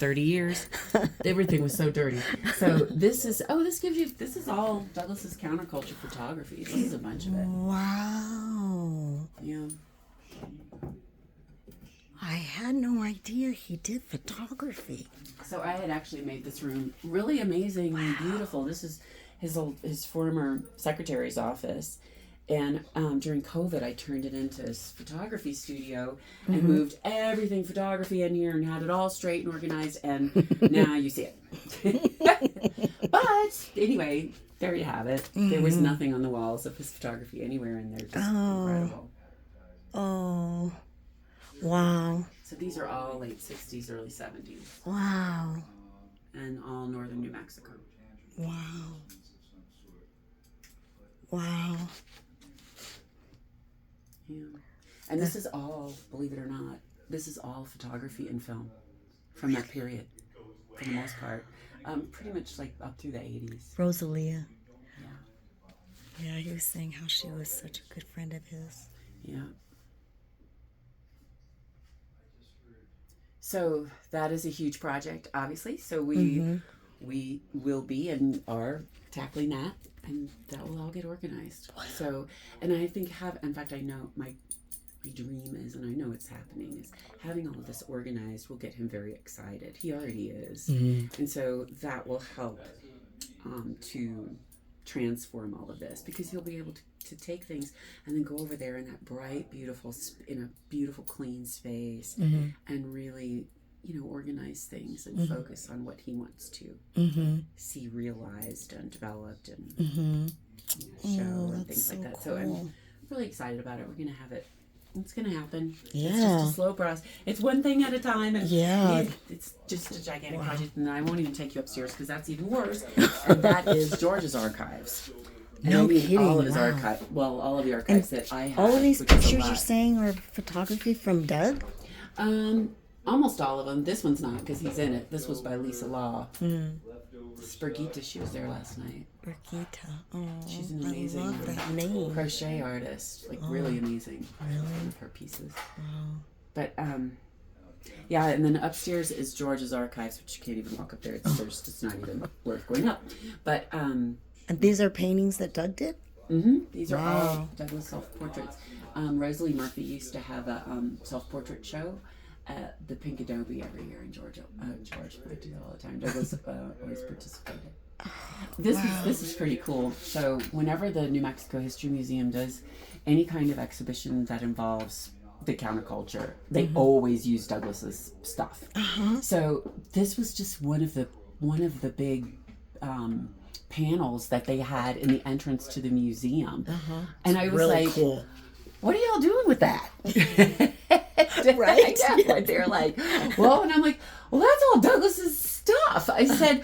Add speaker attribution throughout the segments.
Speaker 1: 30 years. Everything was so dirty. So this is this is all Douglas's counterculture photography. This is a bunch of it.
Speaker 2: Wow.
Speaker 1: Yeah.
Speaker 2: I had no idea he did photography.
Speaker 1: So I had actually made this room really amazing and beautiful. This is his former secretary's office. And during COVID, I turned it into his photography studio and moved everything photography in here and had it all straight and organized. And now you see it. But anyway, there you have it. There was nothing on the walls of his photography anywhere, and they're just incredible.
Speaker 2: Oh, wow.
Speaker 1: So these are all late 60s, early 70s.
Speaker 2: Wow.
Speaker 1: And all northern New Mexico.
Speaker 2: Wow. Wow.
Speaker 1: Yeah. And this is all, believe it or not, this is all photography and film from that period, for the most part. Pretty much like up through the 80s.
Speaker 2: Rosalia.
Speaker 1: Yeah.
Speaker 2: Yeah, he was saying how she was such a good friend of his.
Speaker 1: Yeah. So that is a huge project, obviously. So we will be and are tackling that, and that will all get organized. Wow. So, and I think in fact, I know my dream is, and I know it's happening, is having all of this organized will get him very excited. He already is. And so that will help to transform all of this, because he'll be able to take things and then go over there in that bright, beautiful, in a beautiful, clean space and really, organize things and focus on what he wants to see realized and developed and show and things like that. Cool. So I'm really excited about it. We're going to have it. It's going to happen.
Speaker 2: Yeah.
Speaker 1: It's just a slow process. It's one thing at a time. And
Speaker 2: yeah.
Speaker 1: It's just a gigantic project. And I won't even take you upstairs because that's even worse. And that is George's archives.
Speaker 2: No kidding.
Speaker 1: All of his archives. Well, all of the archives that I have.
Speaker 2: All of these pictures you're saying are photography from Doug?
Speaker 1: Almost all of them. This one's not because he's in it. This was by Lisa Law. Spurgita, she was there last night.
Speaker 2: Spurgita. Oh,
Speaker 1: she's an amazing
Speaker 2: I love that name.
Speaker 1: Crochet artist. Like really amazing.
Speaker 2: Really?
Speaker 1: One of her pieces.
Speaker 2: Wow.
Speaker 1: But yeah, and then upstairs is George's archives, which you can't even walk up there. It's not even worth going up. But
Speaker 2: and these are paintings that Doug did?
Speaker 1: These are all Douglas self-portraits. Rosalie Murphy used to have a self-portrait show at the Pink Adobe every year in Georgia. George, I do that all the time. Douglas always participated. This is pretty cool. So whenever the New Mexico History Museum does any kind of exhibition that involves the counterculture, they always use Douglas's stuff. So this was just one of the big panels that they had in the entrance to the museum, and I was
Speaker 2: really
Speaker 1: like,
Speaker 2: cool.
Speaker 1: "What are y'all doing with that?"
Speaker 2: Right?
Speaker 1: Yeah. They're like, "Well," and I'm like, "Well, that's all Douglas's stuff." I said,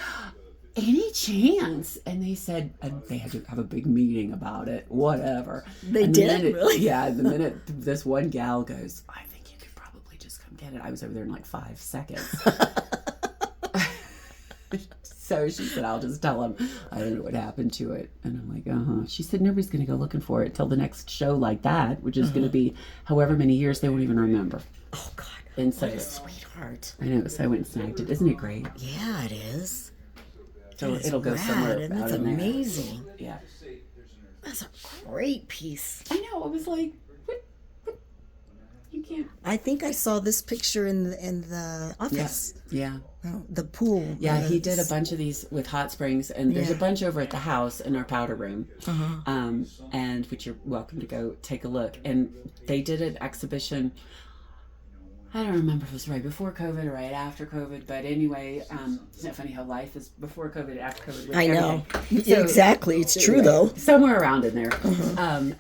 Speaker 1: "Any chance?" And they said they had to have a big meeting about it. Whatever.
Speaker 2: They
Speaker 1: and
Speaker 2: did, really?
Speaker 1: Yeah. The minute this one gal goes, "I think you could probably just come get it," I was over there in like 5 seconds. So she said, "I'll just tell him I don't know what happened to it." And I'm like, She said, "Nobody's going to go looking for it till the next show like that, which is going to be however many years they won't even remember."
Speaker 2: Oh, God.
Speaker 1: And so,
Speaker 2: what a sweetheart.
Speaker 1: I know. So I went and snagged it. Isn't it great?
Speaker 2: Yeah, it is.
Speaker 1: So it'll go somewhere.
Speaker 2: And that's amazing.
Speaker 1: There. Yeah.
Speaker 2: That's a great piece.
Speaker 1: I know. I was like, what? You can't.
Speaker 2: I think I saw this picture in the office.
Speaker 1: Yeah.
Speaker 2: Oh, the pool.
Speaker 1: Yeah, he did a bunch of these with hot springs, and there's a bunch over at the house in our powder room, and which you're welcome to go take a look. And they did an exhibition. I don't remember if it was right before COVID or right after COVID, but anyway, isn't it funny how life is before COVID and after COVID?
Speaker 2: I know. So, exactly. It's true, though.
Speaker 1: Somewhere around in there.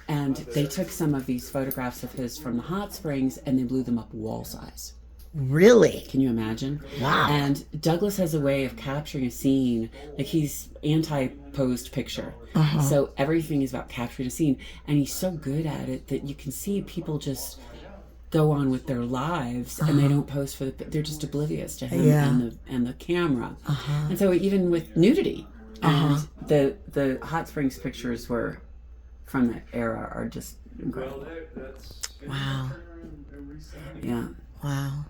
Speaker 1: And they took some of these photographs of his from the hot springs, and they blew them up wall size.
Speaker 2: Really?
Speaker 1: Can you imagine?
Speaker 2: Wow.
Speaker 1: And Douglas has a way of capturing a scene, like he's anti-posed picture. So everything is about capturing a scene, and he's so good at it that you can see people just go on with their lives and they don't pose for they're just oblivious to him and the camera. And so even with nudity, and the hot springs pictures were from that era are just incredible.
Speaker 2: Wow.
Speaker 1: Yeah.
Speaker 2: Wow.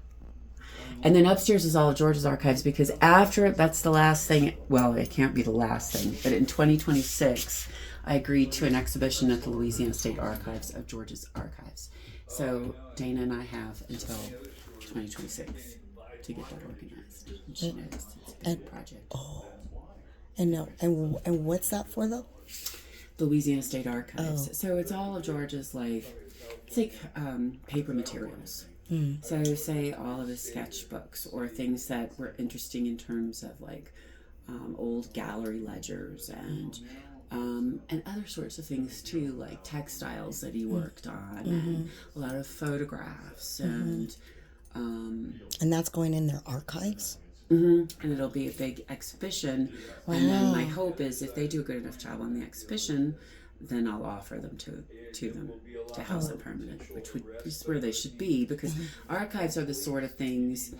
Speaker 1: And then upstairs is all of George's archives, because after that's the last thing. Well, it can't be the last thing, but in 2026, I agreed to an exhibition at the Louisiana State Archives of George's archives. So Dana and I have until 2026 to get that organized. And she knows it's a big project.
Speaker 2: Oh, and what's that for though?
Speaker 1: The Louisiana State Archives. So it's all of George's paper materials. So say all of his sketchbooks or things that were interesting in terms of old gallery ledgers and other sorts of things too, like textiles that he worked on and a lot of photographs and
Speaker 2: that's going in their archives.
Speaker 1: And it'll be a big exhibition. Wow. And then my hope is if they do a good enough job on the exhibition, then I'll offer them to them to house them permanent, which is where they should be, because archives are the sort of things,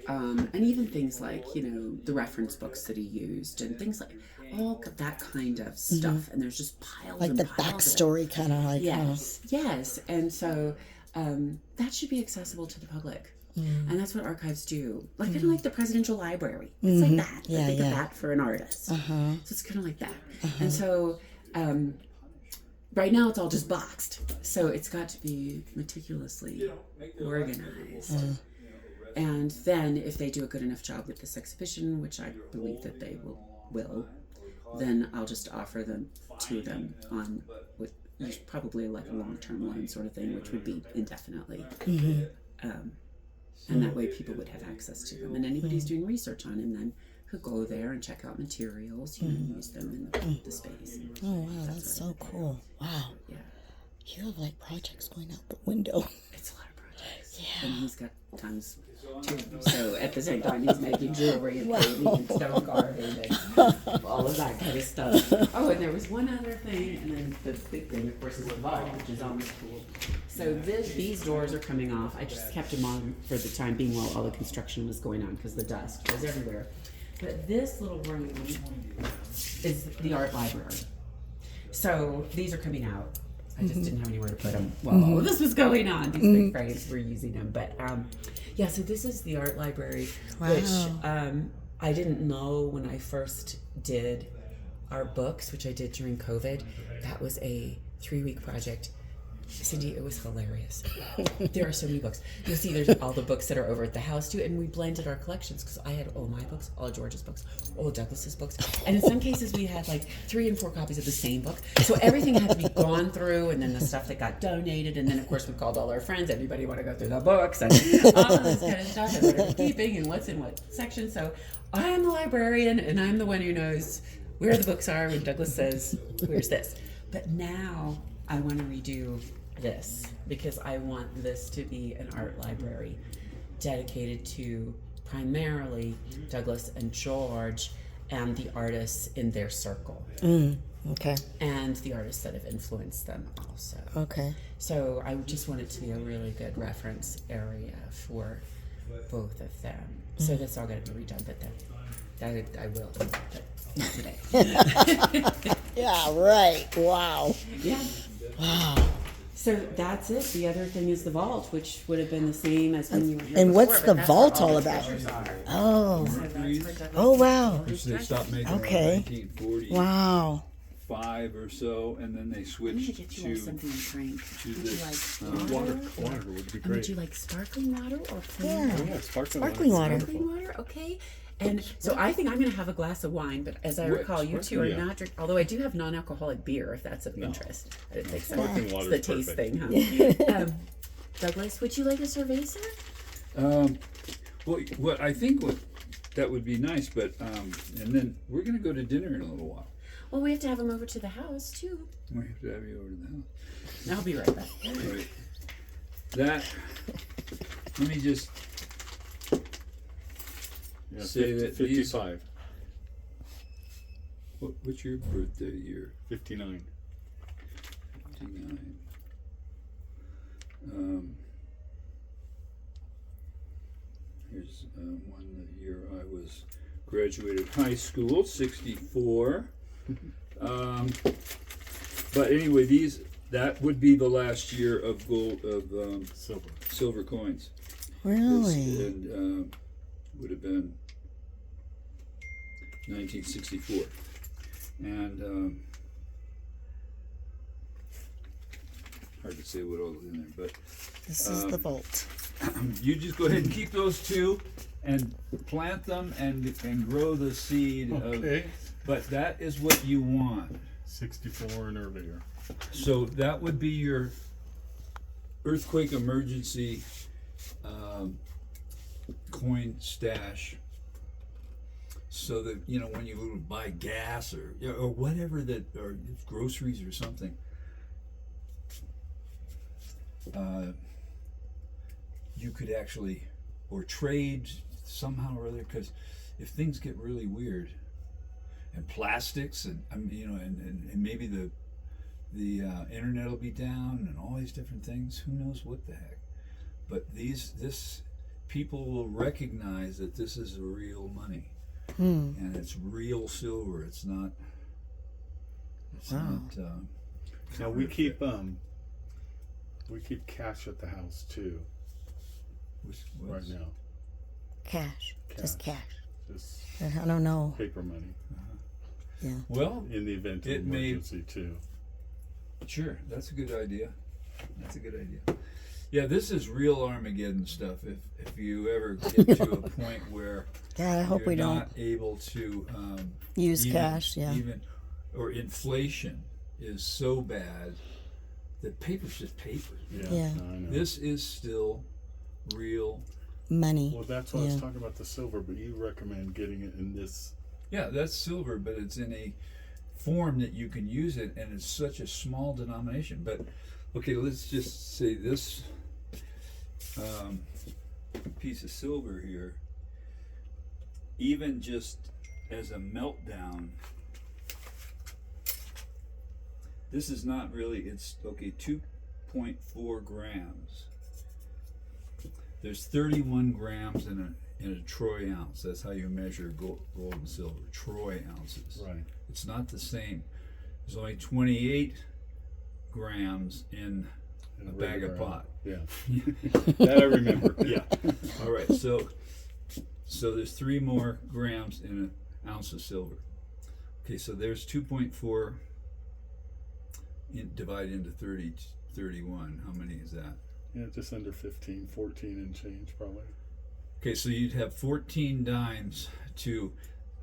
Speaker 1: and even things like the reference books that he used and things like all that kind of stuff. And there's just piles
Speaker 2: like
Speaker 1: and
Speaker 2: the
Speaker 1: piles
Speaker 2: backstory, kind of like
Speaker 1: yes. And so that should be accessible to the public. And that's what archives do. Kind of like the Presidential Library. It's like that. Think of that for an artist. So it's kind of like that. And so right now it's all just boxed. So it's got to be meticulously organized. And then if they do a good enough job with this exhibition, which I believe that they will, then I'll just offer them to them with probably like a long-term loan sort of thing, which would be indefinitely. And that way people would have access to them. And anybody who's doing research on him then could go there and check out materials, use them in the space.
Speaker 2: Oh, wow, that's so cool. Wow.
Speaker 1: Yeah.
Speaker 2: You have projects going out the window.
Speaker 1: It's a lot of projects. Yeah. And he's got tons too. So at the same time, he's making jewelry and painting and stone carving and all of that kind of stuff. Oh, and there was one other thing, and then the big thing, of course, is the vault, which is almost cool. So these doors are coming off. I just kept them on for the time being while all the construction was going on, because the dust was everywhere. But this little room is the art library. So these are coming out. I just didn't have anywhere to put them while all of this was going on. These big frames, we're using them. But so this is the art library, which I didn't know when I first did our books, which I did during COVID. That was a 3-week project. Cindy, it was hilarious. There are so many books. You'll see there's all the books that are over at the house too, and we blended our collections, because I had all my books, all George's books, all Douglas's books, and in some cases we had 3 and 4 copies of the same book. So everything had to be gone through, and then the stuff that got donated, and then of course we called all our friends. Everybody want to go through the books and all this kind of stuff, and what are we keeping and what's in what section. So I am the librarian, and I'm the one who knows where the books are when Douglas says, "Where's this?" But now I want to redo this, because I want this to be an art library dedicated to primarily Douglas and George and the artists in their circle.
Speaker 2: Okay.
Speaker 1: And the artists that have influenced them also.
Speaker 2: Okay.
Speaker 1: So I just want it to be a really good reference area for both of them. So that's all got to be redone, but that I will, but not today.
Speaker 2: Yeah, right. Wow.
Speaker 1: Yeah.
Speaker 2: Wow.
Speaker 1: So that's it. The other thing is the vault, which would have been the same as when you were here
Speaker 2: And
Speaker 1: before,
Speaker 2: what's
Speaker 1: but
Speaker 2: the
Speaker 1: that's
Speaker 2: vault
Speaker 1: where
Speaker 2: all
Speaker 1: the
Speaker 2: about?
Speaker 1: treasures are.
Speaker 2: Oh.
Speaker 1: So that's where Douglas
Speaker 2: Oh, wow.
Speaker 3: Which they stopped making
Speaker 2: Okay.
Speaker 3: in 1945
Speaker 2: Wow.
Speaker 3: or so, and then they
Speaker 1: I need to
Speaker 3: switched
Speaker 1: get you all
Speaker 3: to
Speaker 1: something to drink. Would you
Speaker 3: this,
Speaker 1: like
Speaker 3: water.
Speaker 4: Water would be
Speaker 1: And
Speaker 4: great.
Speaker 1: would you like sparkling water or plain
Speaker 2: Yeah.
Speaker 1: water?
Speaker 4: Yeah, sparkling
Speaker 2: Sparkling water.
Speaker 1: Sparkling water, okay. And so I think I'm going to have a glass of wine, but as I recall, you two are
Speaker 4: yeah.
Speaker 1: not drink. Although I do have non-alcoholic beer, if that's of interest. I didn't think so.
Speaker 4: Sparkling
Speaker 1: It's
Speaker 4: water
Speaker 1: the
Speaker 4: is
Speaker 1: taste
Speaker 4: perfect.
Speaker 1: thing, huh? Douglas, would you like a cerveza?
Speaker 3: Well, what I think that would be nice, but and then we're gonna go to dinner in a little while.
Speaker 1: Well, we have to have him over to the house too.
Speaker 3: We have to have you over to the house.
Speaker 1: I'll be right back.
Speaker 3: Right. That. Let me just
Speaker 4: Yeah,
Speaker 3: say that these.
Speaker 4: 55,
Speaker 3: What's your birthday year?
Speaker 4: 59.
Speaker 3: 59. Here's one the year I was graduated high school, 64. But anyway, that would be the last year of gold of
Speaker 4: Silver.
Speaker 3: silver coins.
Speaker 2: Really?
Speaker 3: And would have been 1964. And hard to say what all is in there, but
Speaker 2: This is the vault.
Speaker 3: you just go ahead and keep those two and plant them and grow the seed.
Speaker 4: Okay.
Speaker 3: But that is what you want.
Speaker 4: 64 and earlier.
Speaker 3: So that would be your earthquake emergency coin stash. So that, you know, when you buy gas or whatever that, or groceries or something, you could actually, or trade somehow or other, because if things get really weird, and plastics, and I mean, you know, and maybe the internet will be down, and all these different things. Who knows what the heck? But this people will recognize that this is real money, and it's real silver. It's not. It's
Speaker 2: Wow.
Speaker 3: not.
Speaker 4: Now we keep cash at the house too
Speaker 3: What's
Speaker 4: right now.
Speaker 2: Cash. Just cash.
Speaker 4: Just
Speaker 2: I don't know.
Speaker 4: paper money
Speaker 2: Yeah.
Speaker 3: Well,
Speaker 4: in the event of
Speaker 3: It may-
Speaker 4: emergency too.
Speaker 3: sure, that's a good idea. That's a good idea. Yeah, this is real Armageddon stuff. If you ever get to a point where
Speaker 2: God, I hope
Speaker 3: you're
Speaker 2: we
Speaker 3: not
Speaker 2: don't
Speaker 3: able to
Speaker 2: use
Speaker 3: even-
Speaker 2: cash. Yeah.
Speaker 3: even or inflation is so bad that paper's just paper.
Speaker 4: Yeah,
Speaker 2: Yeah.
Speaker 4: I know.
Speaker 3: This is still real.
Speaker 2: Money.
Speaker 4: Well, that's why I was
Speaker 2: Yeah.
Speaker 4: talking about the silver, but you recommend getting it in this.
Speaker 3: Yeah, that's silver, but it's in a form that you can use it, and it's such a small denomination. But okay, let's just say this piece of silver here, even just as a meltdown, this is not really, it's okay, 2.4 grams. There's 31 grams in a troy ounce. That's how you measure gold and silver, troy ounces.
Speaker 4: Right.
Speaker 3: It's not the same. There's only 28 grams in
Speaker 4: in
Speaker 3: a bag of
Speaker 4: regular
Speaker 3: pot.
Speaker 4: Yeah. That I remember. Yeah.
Speaker 3: All right, so there's 3 more grams in an ounce of silver. Okay, so there's 2.4 divided into 30, 31. How many is that?
Speaker 4: Yeah, just under 15, 14 and change probably.
Speaker 3: Okay, so you'd have 14 dimes to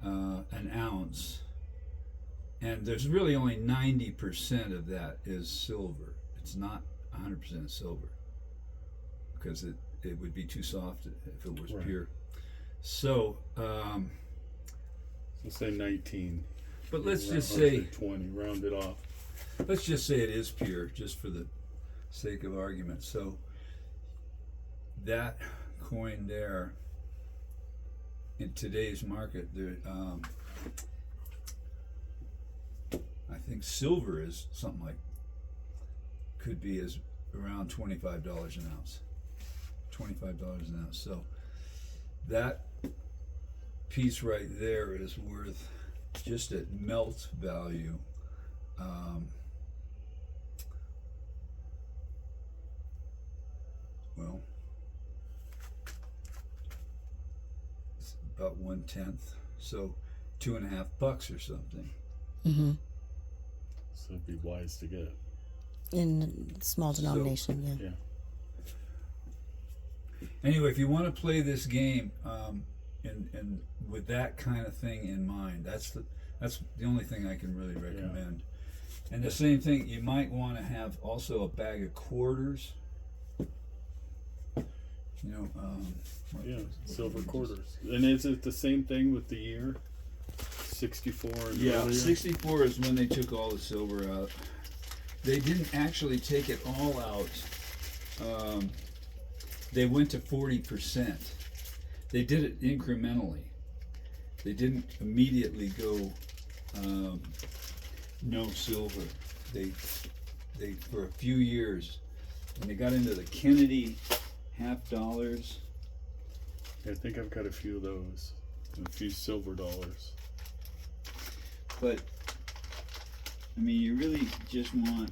Speaker 3: an ounce, and there's really only 90% of that is silver. It's not 100% silver, because it would be too soft if it was
Speaker 4: Right.
Speaker 3: pure. So,
Speaker 4: So say 19.
Speaker 3: but let's just
Speaker 4: Or
Speaker 3: say
Speaker 4: 20. Round it off.
Speaker 3: let's just say it is pure, just for the sake of argument. So that coin there, in today's market, there, I think silver is something like, could be as around $25 an ounce. $25 an ounce. So that piece right there is worth, just at melt value, well, it's about 1/10, so $2.50 or something.
Speaker 2: Mm-hmm.
Speaker 4: So it'd be wise to get.
Speaker 2: In small denomination. Yeah.
Speaker 4: Yeah.
Speaker 3: Anyway, if you want to play this game, and with that kind of thing in mind, that's the only thing I can really recommend. And the same thing, you might want to have also a bag of quarters. You know,
Speaker 4: Yeah, silver quarters. And is it the same thing with the year? 64 and
Speaker 3: Yeah,
Speaker 4: earlier?
Speaker 3: 64 is when they took all the silver out. They didn't actually take it all out. They went to 40%. They did it incrementally. They didn't immediately go no silver. They for a few years, and they got into the Kennedy $50.
Speaker 4: I think I've got a few of those. And a few silver dollars.
Speaker 3: But I mean, you really just want